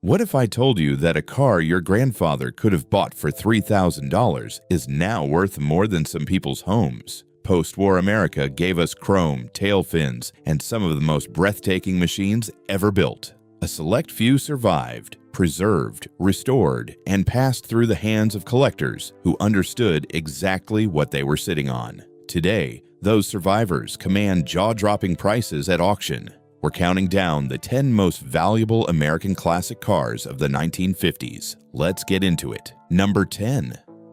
What if I told you that a car your grandfather could have bought for $3,000 is now worth more than some people's homes? Post-war America gave us chrome, tailfins, and some of the most breathtaking machines ever built. A select few survived, preserved, restored, and passed through the hands of collectors who understood exactly what they were sitting on. Today, those survivors command jaw-dropping prices at auction. We're counting down the 10 most valuable American classic cars of the 1950s. Let's get into it. Number 10.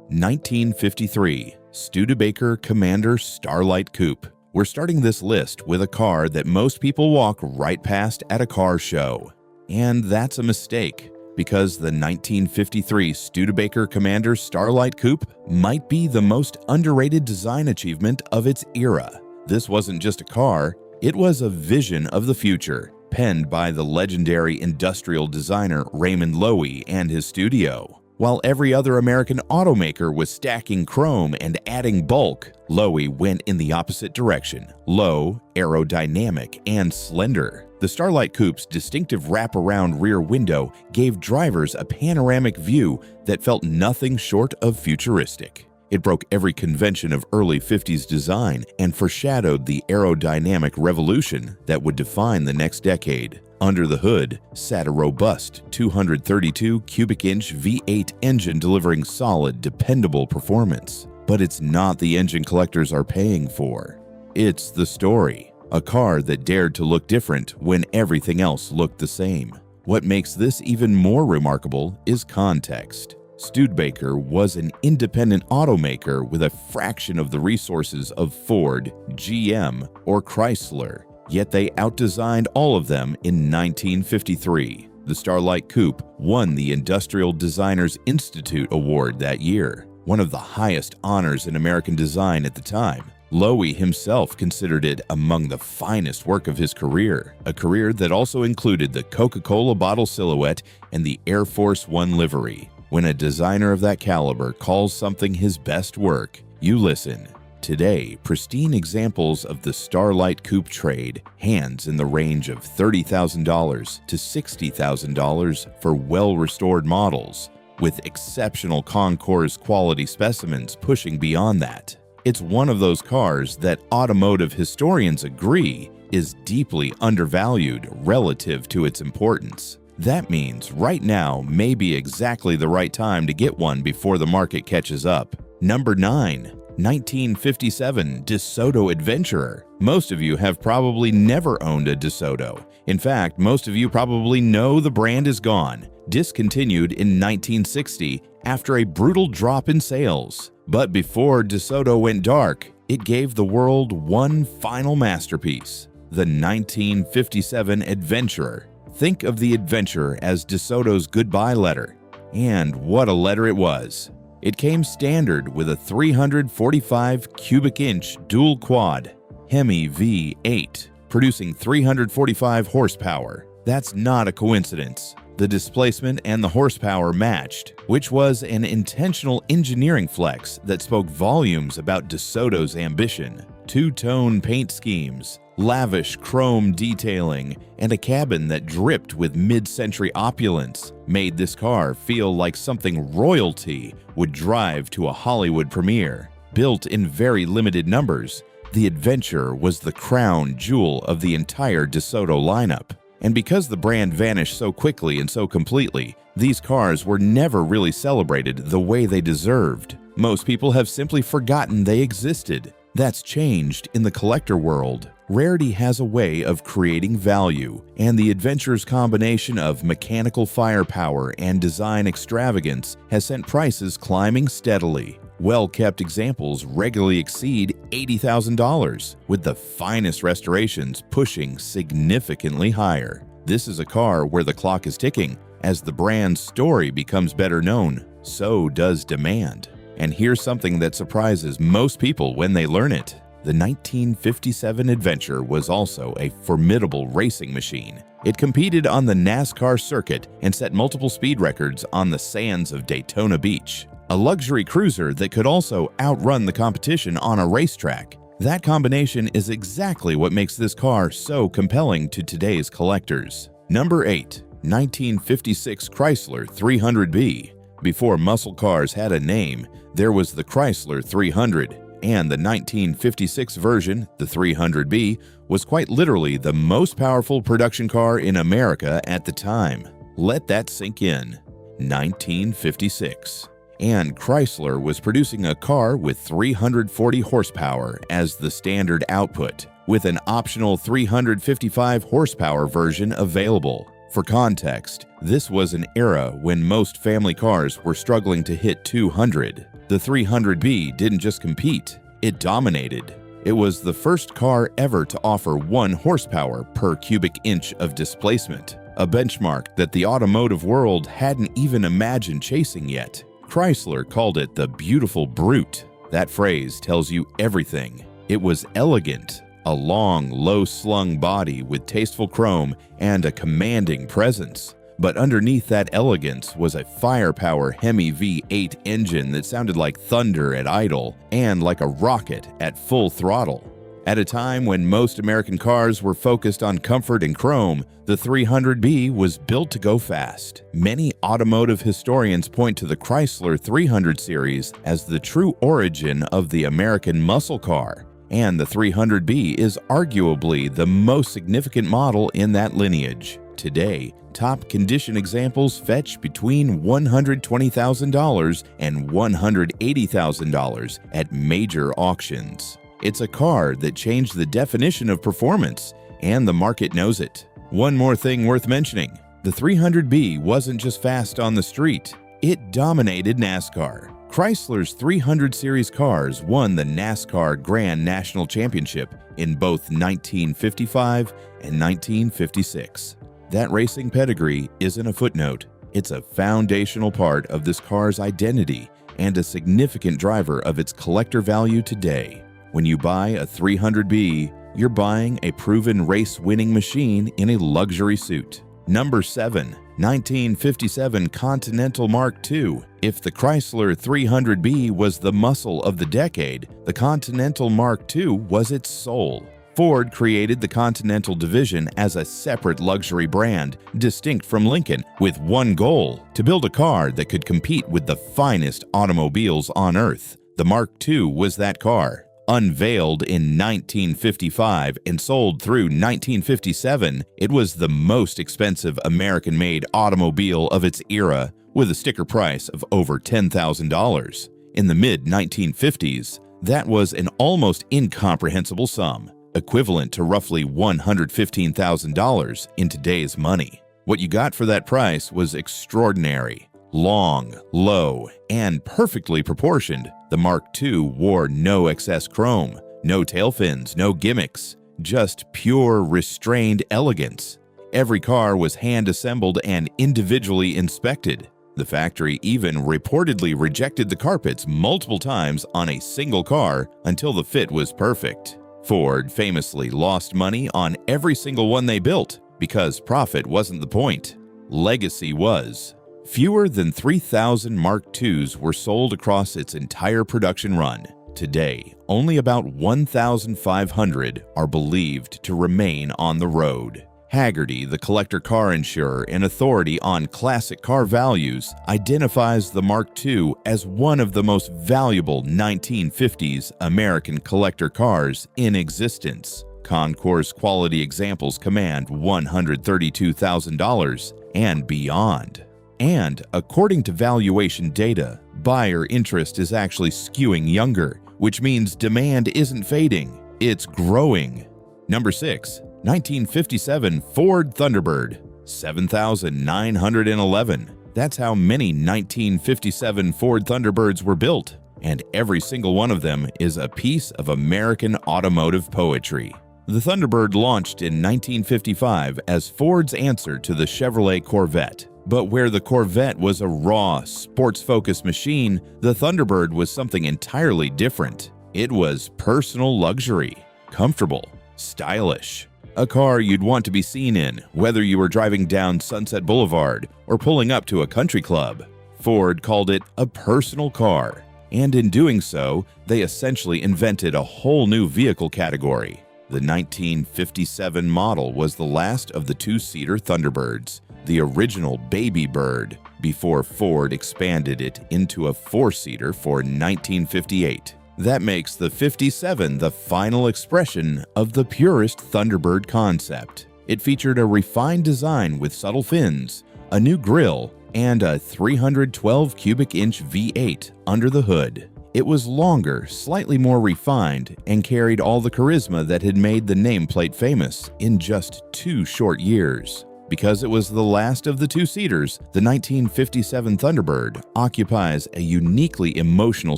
1953 Studebaker Commander Starlight Coupe. We're starting this list with a car that most people walk right past at a car show. And that's a mistake, because the 1953 Studebaker Commander Starlight Coupe might be the most underrated design achievement of its era. This wasn't just a car, it was a vision of the future, penned by the legendary industrial designer Raymond Loewy and his studio. While every other American automaker was stacking chrome and adding bulk, Loewy went in the opposite direction: low, aerodynamic, and slender. The Starlight Coupe's distinctive wraparound rear window gave drivers a panoramic view that felt nothing short of futuristic. It broke every convention of early 50s design and foreshadowed the aerodynamic revolution that would define the next decade. Under the hood sat a robust 232 cubic inch V8 engine delivering solid, dependable performance. But it's not the engine collectors are paying for. It's the story. A car that dared to look different when everything else looked the same. What makes this even more remarkable is context. Studebaker was an independent automaker with a fraction of the resources of Ford, GM, or Chrysler, yet they outdesigned all of them in 1953. The Starlight Coupe won the Industrial Designers Institute Award that year, one of the highest honors in American design at the time. Loewy himself considered it among the finest work of his career, a career that also included the Coca-Cola bottle silhouette and the Air Force One livery. When a designer of that caliber calls something his best work, you listen. Today, pristine examples of the Starlight Coupe trade hands in the range of $30,000 to $60,000 for well-restored models, with exceptional concours quality specimens pushing beyond that. It's one of those cars that automotive historians agree is deeply undervalued relative to its importance. That means right now may be exactly the right time to get one before the market catches up. Number 9. 1957 DeSoto Adventurer. Most of you have probably never owned a DeSoto. In fact, most of you probably know the brand is gone, discontinued in 1960 after a brutal drop in sales. But before DeSoto went dark, it gave the world one final masterpiece, the 1957 Adventurer. Think of the Adventurer as DeSoto's goodbye letter. And what a letter it was. It came standard with a 345 cubic inch dual quad HEMI V8, producing 345 horsepower. That's not a coincidence. The displacement and the horsepower matched, which was an intentional engineering flex that spoke volumes about DeSoto's ambition. Two-tone paint schemes, lavish chrome detailing, and a cabin that dripped with mid-century opulence made this car feel like something royalty would drive to a Hollywood premiere. Built in very limited numbers, the Adventurer was the crown jewel of the entire DeSoto lineup. And because the brand vanished so quickly and so completely, these cars were never really celebrated the way they deserved. Most people have simply forgotten they existed. That's changed in the collector world. Rarity has a way of creating value, and the Adventurer's combination of mechanical firepower and design extravagance has sent prices climbing steadily. Well-kept examples regularly exceed $80,000, with the finest restorations pushing significantly higher. This is a car where the clock is ticking. As the brand's story becomes better known, so does demand. And here's something that surprises most people when they learn it. The 1957 Adventurer was also a formidable racing machine. It competed on the NASCAR circuit and set multiple speed records on the sands of Daytona Beach. A luxury cruiser that could also outrun the competition on a racetrack. That combination is exactly what makes this car so compelling to today's collectors. Number 8. 1956 Chrysler 300B. Before muscle cars had a name, there was the Chrysler 300, and the 1956 version, the 300B, was quite literally the most powerful production car in America at the time. Let that sink in. 1956. And Chrysler was producing a car with 340 horsepower as the standard output, with an optional 355 horsepower version available. For context, this was an era when most family cars were struggling to hit 200. The 300B didn't just compete, it dominated. It was the first car ever to offer 1 horsepower per cubic inch of displacement, a benchmark that the automotive world hadn't even imagined chasing yet. Chrysler called it the beautiful brute. That phrase tells you everything. It was elegant, a long, low-slung body with tasteful chrome and a commanding presence. But underneath that elegance was a firepower HEMI V8 engine that sounded like thunder at idle and like a rocket at full throttle. At a time when most American cars were focused on comfort and chrome, the 300B was built to go fast. Many automotive historians point to the Chrysler 300 series as the true origin of the American muscle car, and the 300B is arguably the most significant model in that lineage. Today, top condition examples fetch between $120,000 and $180,000 at major auctions. It's a car that changed the definition of performance, and the market knows it. One more thing worth mentioning, the 300B wasn't just fast on the street, it dominated NASCAR. Chrysler's 300 Series cars won the NASCAR Grand National Championship in both 1955 and 1956. That racing pedigree isn't a footnote, it's a foundational part of this car's identity and a significant driver of its collector value today. When you buy a 300B, you're buying a proven race-winning machine in a luxury suit. Number 7. 1957 Continental Mark II. If the Chrysler 300B was the muscle of the decade, the Continental Mark II was its soul. Ford created the Continental division as a separate luxury brand, distinct from Lincoln, with one goal: to build a car that could compete with the finest automobiles on Earth. The Mark II was that car. Unveiled in 1955 and sold through 1957, it was the most expensive American-made automobile of its era, with a sticker price of over $10,000. In the mid-1950s, that was an almost incomprehensible sum, equivalent to roughly $115,000 in today's money. What you got for that price was extraordinary. Long, low, and perfectly proportioned, the Mark II wore no excess chrome, no tailfins, no gimmicks, just pure, restrained elegance. Every car was hand-assembled and individually inspected. The factory even reportedly rejected the carpets multiple times on a single car until the fit was perfect. Ford famously lost money on every single one they built because profit wasn't the point. Legacy was. Fewer than 3,000 Mark IIs were sold across its entire production run. Today, only about 1,500 are believed to remain on the road. Hagerty, the collector car insurer and authority on classic car values, identifies the Mark II as one of the most valuable 1950s American collector cars in existence. Concours quality examples command $132,000 and beyond. And according to valuation data, buyer interest is actually skewing younger, which means demand isn't fading, it's growing. Number 6. 1957 Ford Thunderbird, 7,911. That's how many 1957 Ford Thunderbirds were built, and every single one of them is a piece of American automotive poetry. The Thunderbird launched in 1955 as Ford's answer to the Chevrolet Corvette. But where the Corvette was a raw, sports-focused machine, the Thunderbird was something entirely different. It was personal luxury, comfortable, stylish. A car you'd want to be seen in, whether you were driving down Sunset Boulevard or pulling up to a country club. Ford called it a personal car, and in doing so, they essentially invented a whole new vehicle category. The 1957 model was the last of the two-seater Thunderbirds, the original Baby Bird, before Ford expanded it into a four-seater for 1958. That makes the 57 the final expression of the purest Thunderbird concept. It featured a refined design with subtle fins, a new grille, and a 312 cubic inch V8 under the hood. It was longer, slightly more refined, and carried all the charisma that had made the nameplate famous in just 2 short years. Because it was the last of the two-seaters, the 1957 Thunderbird occupies a uniquely emotional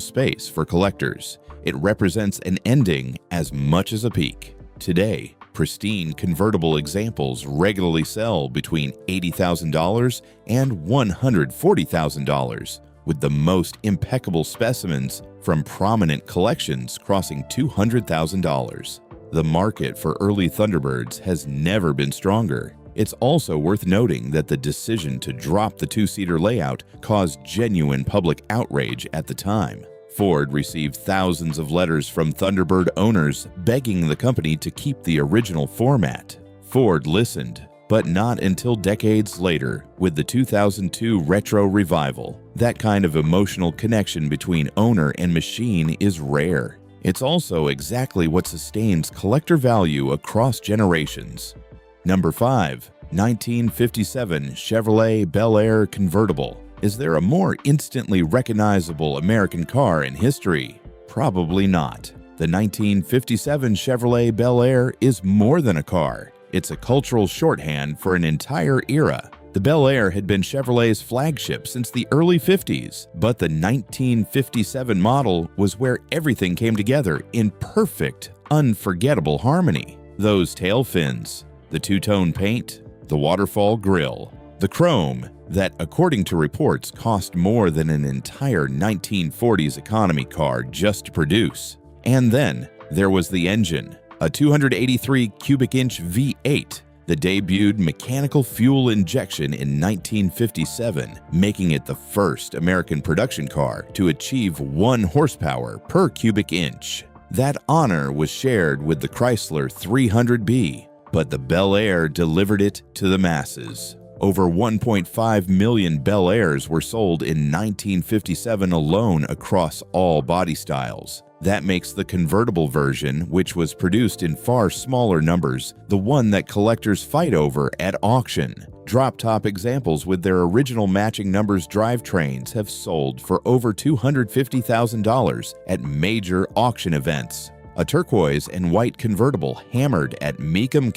space for collectors. It represents an ending as much as a peak. Today, pristine convertible examples regularly sell between $80,000 and $140,000, with the most impeccable specimens from prominent collections crossing $200,000. The market for early Thunderbirds has never been stronger. It's also worth noting that the decision to drop the two-seater layout caused genuine public outrage at the time. Ford received thousands of letters from Thunderbird owners begging the company to keep the original format. Ford listened, but not until decades later with the 2002 retro revival. That kind of emotional connection between owner and machine is rare. It's also exactly what sustains collector value across generations. Number 5. 1957 Chevrolet Bel Air Convertible. Is there a more instantly recognizable American car in history? Probably not. The 1957 Chevrolet Bel Air is more than a car. It's a cultural shorthand for an entire era. The Bel Air had been Chevrolet's flagship since the early 50s, but the 1957 model was where everything came together in perfect, unforgettable harmony. Those tail fins, the two-tone paint, the waterfall grille, the chrome that, according to reports, cost more than an entire 1940s economy car just to produce. And then there was the engine, a 283 cubic inch V8 that debuted mechanical fuel injection in 1957, making it the first American production car to achieve 1 horsepower per cubic inch. That honor was shared with the Chrysler 300B, but the Bel Air delivered it to the masses. Over 1.5 million Bel Airs were sold in 1957 alone across all body styles. That makes the convertible version, which was produced in far smaller numbers, the one that collectors fight over at auction. Drop-top examples with their original matching numbers drivetrains have sold for over $250,000 at major auction events. A turquoise and white convertible hammered at Mecum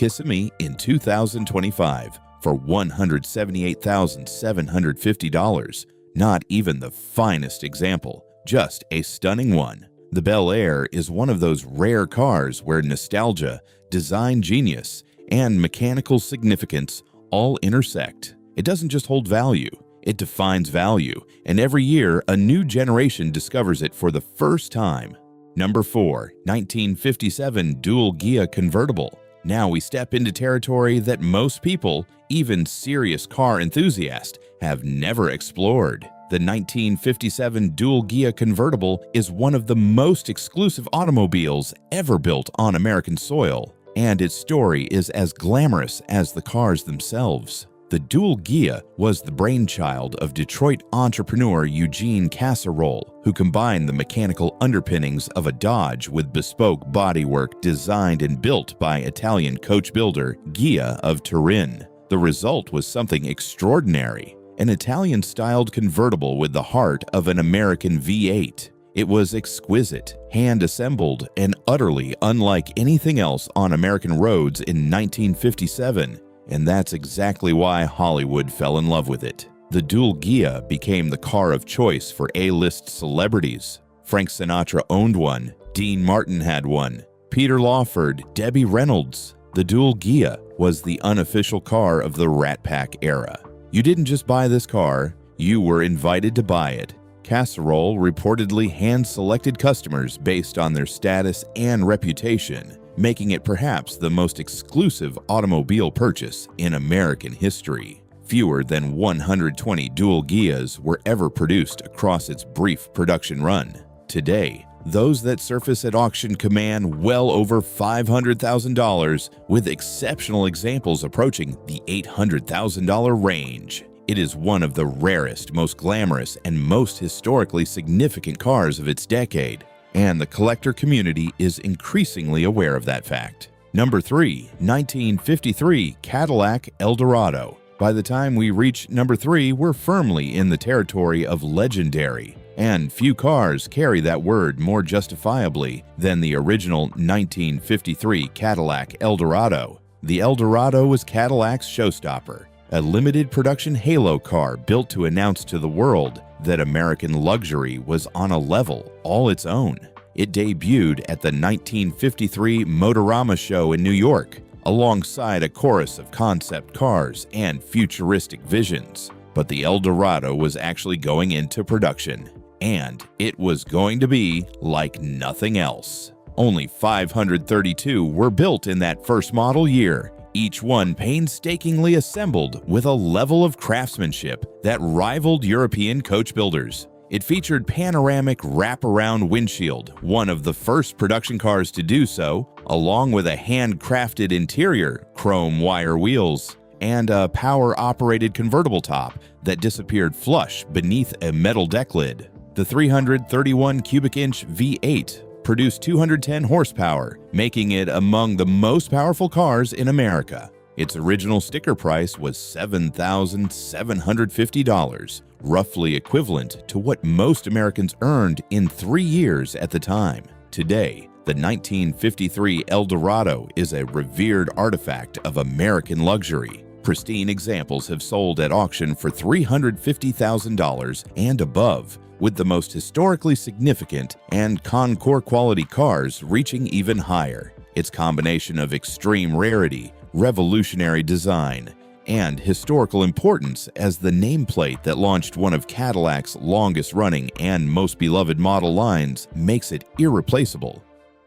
in 2025 for $178,750. Not even the finest example, just a stunning one. The Bel Air is one of those rare cars where nostalgia, design genius, and mechanical significance all intersect. It doesn't just hold value, it defines value, and every year a new generation discovers it for the first time. Number 4. 1957 Dual-Ghia Convertible. Now we step into territory that most people, even serious car enthusiasts, have never explored. The 1957 Dual-Ghia Convertible is one of the most exclusive automobiles ever built on American soil, and its story is as glamorous as the cars themselves. The Dual-Ghia was the brainchild of Detroit entrepreneur Eugene Casserole, who combined the mechanical underpinnings of a Dodge with bespoke bodywork designed and built by Italian coach builder Ghia of Turin. The result was something extraordinary, an Italian-styled convertible with the heart of an American V8. It was exquisite, hand-assembled, and utterly unlike anything else on American roads in 1957. And that's exactly why Hollywood fell in love with it. The Dual-Ghia became the car of choice for A-list celebrities. Frank Sinatra owned one, Dean Martin had one, Peter Lawford, Debbie Reynolds. The Dual-Ghia was the unofficial car of the Rat Pack era. You didn't just buy this car, you were invited to buy it. Casserole reportedly hand-selected customers based on their status and reputation, making it perhaps the most exclusive automobile purchase in American history. Fewer than 120 Dual-Ghias were ever produced across its brief production run. Today, those that surface at auction command well over $500,000, with exceptional examples approaching the $800,000 range. It is one of the rarest, most glamorous, and most historically significant cars of its decade, and the collector community is increasingly aware of that fact. Number 3. 1953 Cadillac Eldorado. By the time we reach number 3, we're firmly in the territory of legendary, and few cars carry that word more justifiably than the original 1953 Cadillac Eldorado. The Eldorado was Cadillac's showstopper, a limited production halo car built to announce to the world that American luxury was on a level all its own. It debuted at the 1953 Motorama show in New York, alongside a chorus of concept cars and futuristic visions. But the Eldorado was actually going into production, and it was going to be like nothing else. Only 532 were built in that first model year, each one painstakingly assembled with a level of craftsmanship that rivaled European coach builders. It featured panoramic wraparound windshield, one of the first production cars to do so, along with a handcrafted interior, chrome wire wheels, and a power-operated convertible top that disappeared flush beneath a metal deck lid. The 331 cubic inch V8 produced 210 horsepower, making it among the most powerful cars in America. Its original sticker price was $7,750, roughly equivalent to what most Americans earned in 3 years at the time. Today, the 1953 Eldorado is a revered artifact of American luxury. Pristine examples have sold at auction for $350,000 and above, with the most historically significant and Concours quality cars reaching even higher. Its combination of extreme rarity, revolutionary design, and historical importance as the nameplate that launched one of Cadillac's longest-running and most beloved model lines makes it irreplaceable.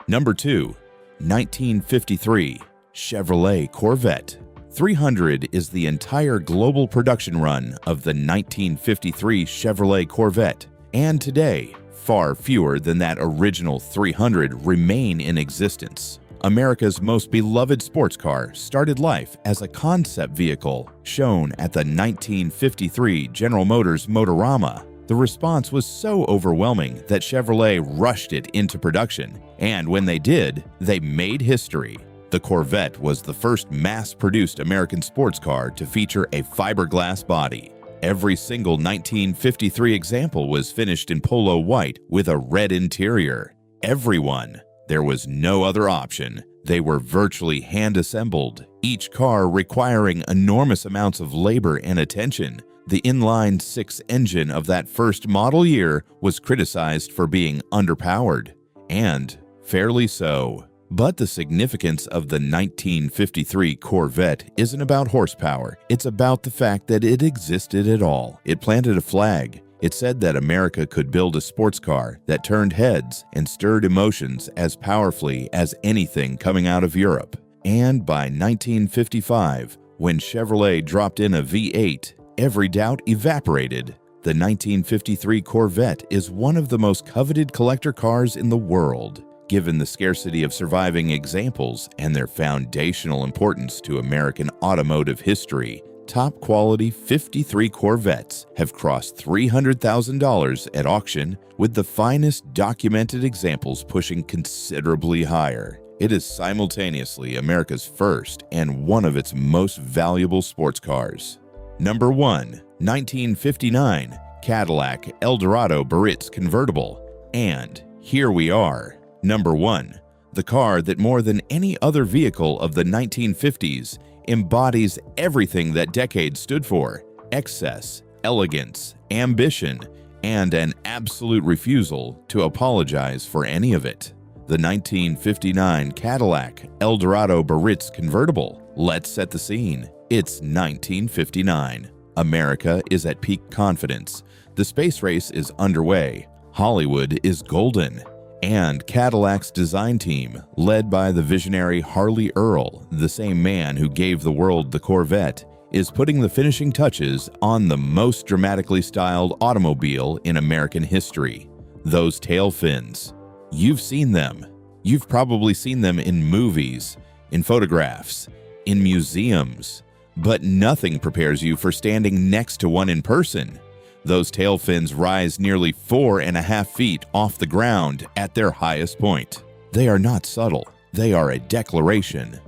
Number 2. 1953 Chevrolet Corvette. 300 is the entire global production run of the 1953 Chevrolet Corvette, and today, far fewer than that original 300 remain in existence. America's most beloved sports car started life as a concept vehicle shown at the 1953 General Motors Motorama. The response was so overwhelming that Chevrolet rushed it into production, and when they did, they made history. The Corvette was the first mass-produced American sports car to feature a fiberglass body. Every single 1953 example was finished in polo white with a red interior. Everyone. There was no other option. They were virtually hand-assembled, each car requiring enormous amounts of labor and attention. The inline-six engine of that first model year was criticized for being underpowered, and fairly so. But the significance of the 1953 Corvette isn't about horsepower. It's about the fact that it existed at all. It planted a flag. It said that America could build a sports car that turned heads and stirred emotions as powerfully as anything coming out of Europe. And by 1955, when Chevrolet dropped in a V8, every doubt evaporated. The 1953 Corvette is one of the most coveted collector cars in the world. Given the scarcity of surviving examples and their foundational importance to American automotive history, top-quality 53 Corvettes have crossed $300,000 at auction, with the finest documented examples pushing considerably higher. It is simultaneously America's first and one of its most valuable sports cars. Number 1. 1959 Cadillac Eldorado Biarritz Convertible. And here we are. Number 1. The car that more than any other vehicle of the 1950s embodies everything that decade stood for: excess, elegance, ambition, and an absolute refusal to apologize for any of it. The 1959 Cadillac Eldorado Biarritz Convertible. Let's set the scene. It's 1959. America is at peak confidence. The space race is underway. Hollywood is golden. And Cadillac's design team, led by the visionary Harley Earl, the same man who gave the world the Corvette, is putting the finishing touches on the most dramatically styled automobile in American history: those tailfins. You've seen them. You've probably seen them in movies, in photographs, in museums, but nothing prepares you for standing next to one in person. Those tail fins rise nearly 4.5 feet off the ground at their highest point. They are not subtle. They are a declaration.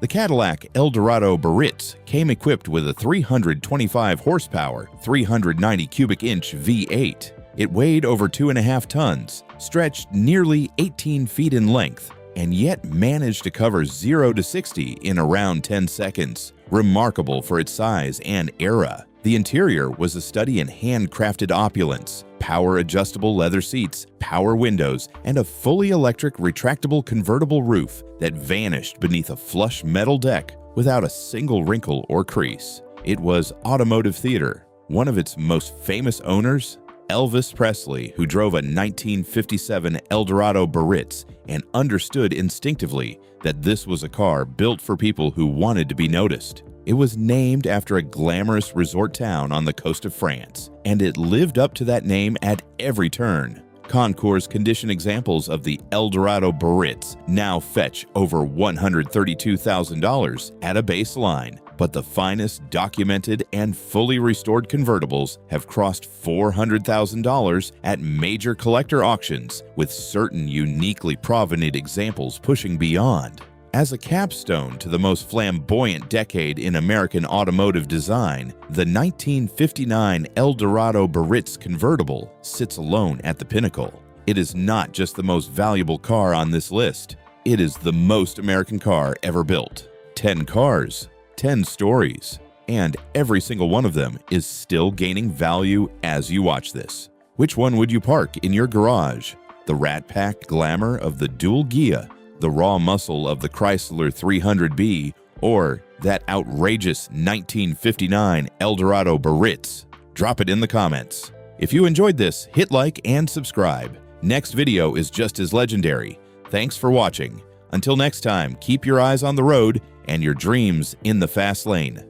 The Cadillac Eldorado Biarritz came equipped with a 325 horsepower, 390 cubic inch V8. It weighed over 2.5 tons, stretched nearly 18 feet in length, and yet managed to cover 0 to 60 in around 10 seconds, remarkable for its size and era. The interior was a study in handcrafted opulence, power-adjustable leather seats, power windows, and a fully electric retractable convertible roof that vanished beneath a flush metal deck without a single wrinkle or crease. It was automotive theater. One of its most famous owners, Elvis Presley, who drove a 1957 Eldorado Biarritz and understood instinctively that this was a car built for people who wanted to be noticed. It was named after a glamorous resort town on the coast of France, and it lived up to that name at every turn. Concours condition examples of the Eldorado Biarritz now fetch over $132,000 at a baseline, but the finest documented and fully restored convertibles have crossed $400,000 at major collector auctions, with certain uniquely provenance examples pushing beyond. As a capstone to the most flamboyant decade in American automotive design, the 1959 Eldorado Biarritz convertible sits alone at the pinnacle. It is not just the most valuable car on this list. It is the most American car ever built. 10 cars, 10 stories, and every single one of them is still gaining value as you watch this. Which one would you park in your garage? The rat-packed glamour of the Dual-Ghia, the raw muscle of the Chrysler 300B, or that outrageous 1959 Eldorado Biarritz? Drop it in the comments. If you enjoyed this, hit like and subscribe. Next video is just as legendary. Thanks for watching. Until next time, keep your eyes on the road and your dreams in the fast lane.